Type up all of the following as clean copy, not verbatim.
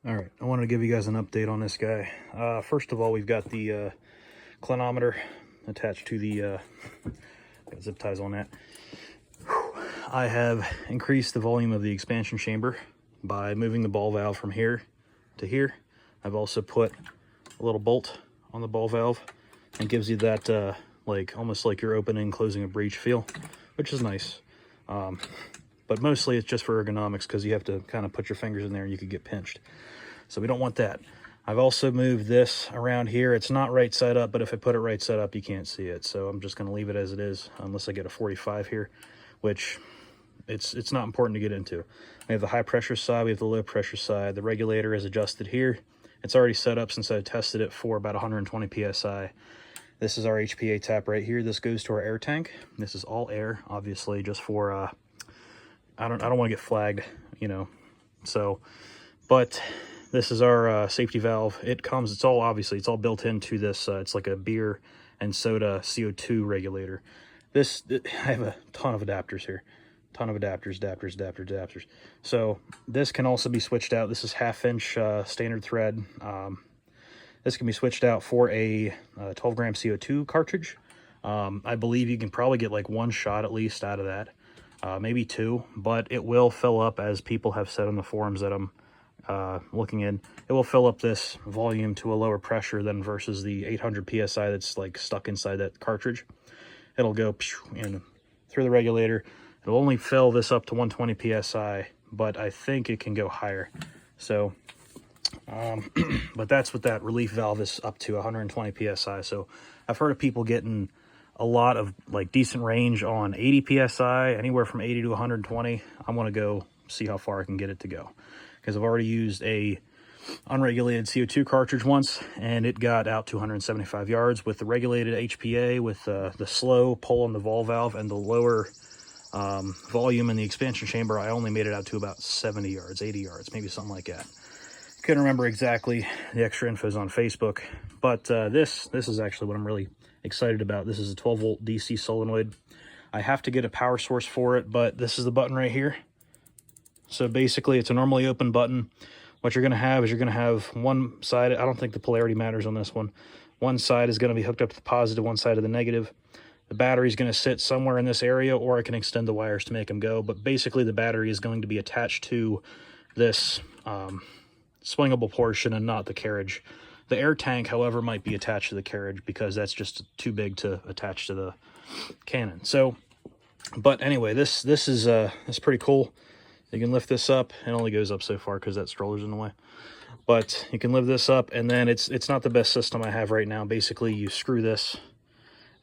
All right, I wanted to give you guys an update on this guy. First of all, we've got the clinometer attached to the got zip ties on that. I have increased the volume of the expansion chamber by moving the ball valve from here to here. I've also put a little bolt on the ball valve and gives you that like almost like you're opening and closing a breech feel, which is nice. But mostly it's just for ergonomics because you have to kind of put your fingers in there and you could get pinched. So we don't want that. I've also moved this around here. It's not right side up, but if I put it right side up, you can't see it. So I'm just going to leave it as it is, unless I get a 45 here, which it's not important to get into. We have the high pressure side, we have the low pressure side. The regulator is adjusted here. It's already set up since I tested it for about 120 PSI. This is our HPA tap right here. This goes to our air tank. This is all air, obviously, just for, I don't want to get flagged, you know, so, but this is our safety valve. It's all built into this. It's like a beer and soda CO2 regulator. I have a ton of adapters here. Adapters. So this can also be switched out. This is 1/2 inch standard thread. This can be switched out for a 12 gram CO2 cartridge. I believe you can probably get like one shot at least out of that. Maybe two, but it will fill up, as people have said on the forums that I'm looking in. It will fill up this volume to a lower pressure than versus the 800 PSI that's like stuck inside that cartridge. It'll go in through the regulator. It'll only fill this up to 120 PSI, but I think it can go higher. So, but that's what that relief valve is up to, 120 PSI. So I've heard of people getting a lot of like decent range on 80 PSI, anywhere from 80 to 120. I want to go see how far I can get it to go, because I've already used a unregulated CO2 cartridge once and it got out to 175 yards. With the regulated HPA, with the slow pull on the ball valve and the lower volume in the expansion chamber, I only made it out to about 70 yards, 80 yards, maybe something like that. Couldn't remember exactly. The extra info is on Facebook, but this is actually what I'm really excited about. This is a 12 volt DC solenoid. I have to get a power source for it, but this is the button right here. So basically it's a normally open button. What you're going to have is you're going to have one side. I don't think the polarity matters on this one. One side is going to be hooked up to the positive, one side to the negative. The battery is going to sit somewhere in this area, or I can extend the wires to make them go. But basically the battery is going to be attached to this swingable portion and not the carriage. The air tank, however, might be attached to the carriage because that's just too big to attach to the cannon. So, but anyway, this is pretty cool. You can lift this up. It only goes up so far because that stroller's in the way. But you can lift this up, and then it's not the best system I have right now. Basically, you screw this,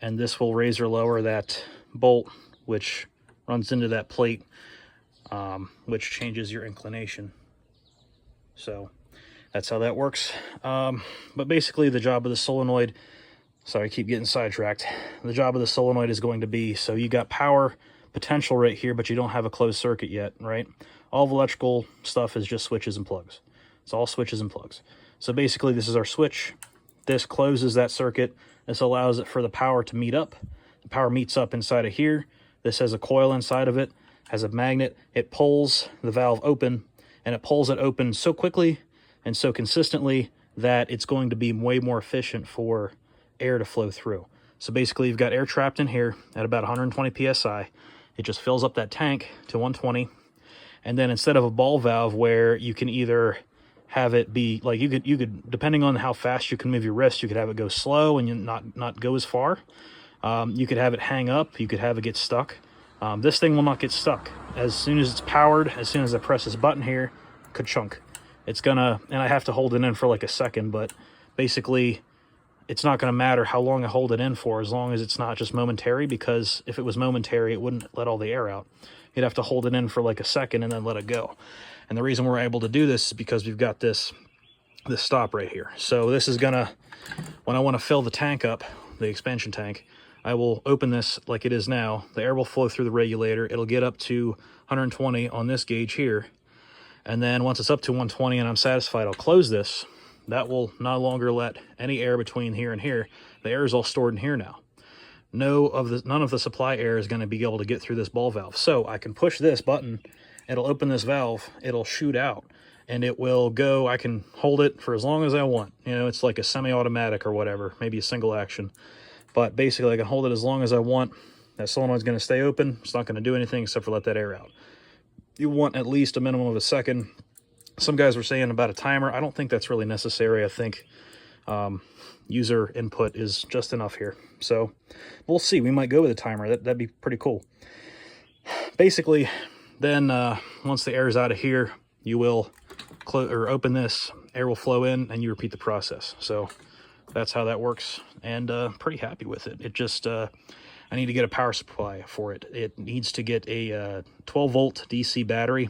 and this will raise or lower that bolt, which runs into that plate, which changes your inclination. So that's how that works. But basically, the job of the solenoid, sorry, I keep getting sidetracked. The job of the solenoid is going to be, so you got power potential right here, but you don't have a closed circuit yet, right? All of electrical stuff is just switches and plugs. It's all switches and plugs. So basically this is our switch. This closes that circuit. This allows it for the power to meet up. The power meets up inside of here. This has a coil inside of it, has a magnet. It pulls the valve open, and it pulls it open so quickly and so consistently that it's going to be way more efficient for air to flow through. So basically you've got air trapped in here at about 120 PSI. It just fills up that tank to 120. And then instead of a ball valve where you can either have it be like, you could depending on how fast you can move your wrist, you could have it go slow and you not go as far. You could have it hang up, you could have it get stuck. This thing will not get stuck. As soon as it's powered, as soon as I press this button here, ka-chunk. It's gonna, and I have to hold it in for like a second, but basically it's not going to matter how long I hold it in for, as long as it's not just momentary, because if it was momentary, it wouldn't let all the air out. You'd have to hold it in for like a second and then let it go. And the reason we're able to do this is because we've got this stop right here. So this is gonna, when I want to fill the tank up, the expansion tank, I will open this like it is now. The air will flow through the regulator. It'll get up to 120 on this gauge here. And then once it's up to 120 and I'm satisfied, I'll close this. That will no longer let any air between here and here. The air is all stored in here now. None of the supply air is going to be able to get through this ball valve. So I can push this button, it'll open this valve, it'll shoot out, and it will go. I can hold it for as long as I want. You know, it's like a semi-automatic or whatever, maybe a single action. But basically, I can hold it as long as I want. That solenoid's going to stay open. It's not going to do anything except for let that air out. You want at least a minimum of a second. Some guys were saying about a timer. I don't think that's really necessary. I think user input is just enough here. So we'll see. We might go with a timer. That'd be pretty cool. Basically, then once the air is out of here, you will close or open this. Air will flow in, and you repeat the process. So that's how that works, and pretty happy with it. It just I need to get a power supply for it. It needs to get a 12-volt DC battery.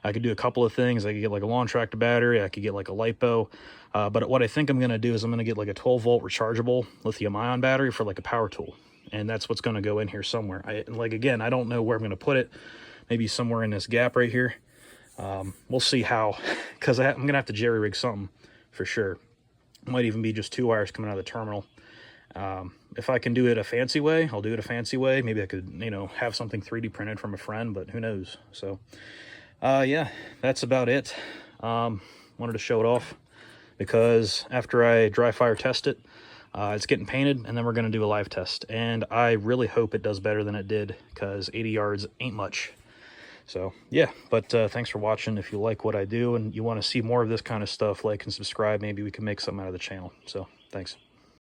I could do a couple of things. I could get like a lawn tractor battery. I could get like a LiPo. But what I think I'm going to do is I'm going to get like a 12-volt rechargeable lithium-ion battery for like a power tool. And that's what's going to go in here somewhere. Again, I don't know where I'm going to put it. Maybe somewhere in this gap right here. We'll see how, because I'm going to have to jerry-rig something for sure. It might even be just 2 wires coming out of the terminal. If I can do it a fancy way, I'll do it a fancy way. Maybe I could, you know, have something 3D printed from a friend, but who knows? So, yeah, that's about it. Wanted to show it off because after I dry fire test it, it's getting painted, and then we're going to do a live test. And I really hope it does better than it did, because 80 yards ain't much. So, yeah, but thanks for watching. If you like what I do and you want to see more of this kind of stuff, like and subscribe. Maybe we can make something out of the channel. So, thanks.